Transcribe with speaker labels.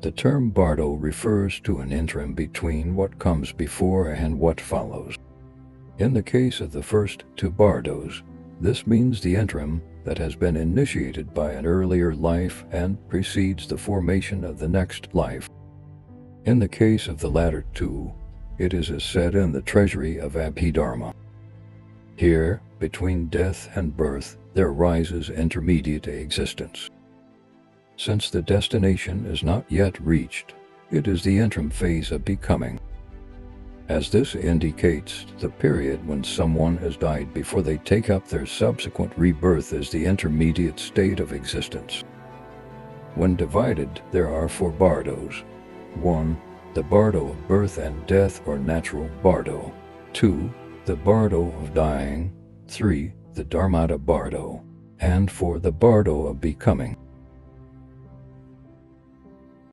Speaker 1: The term bardo refers to an interim between what comes before and what follows. In the case of the first two bardos, this means the interim that has been initiated by an earlier life and precedes the formation of the next life. In the case of the latter two, it is as said in the Treasury of Abhidharma. Here, between death and birth, there rises intermediate existence. Since the destination is not yet reached, it is the interim phase of becoming. As this indicates the period when someone has died before they take up their subsequent rebirth as the intermediate state of existence. When divided, there are 4 bardos. 1. The bardo of birth and death or natural bardo. 2. The bardo of dying. 3. The dharmatā bardo. And 4. The bardo of becoming.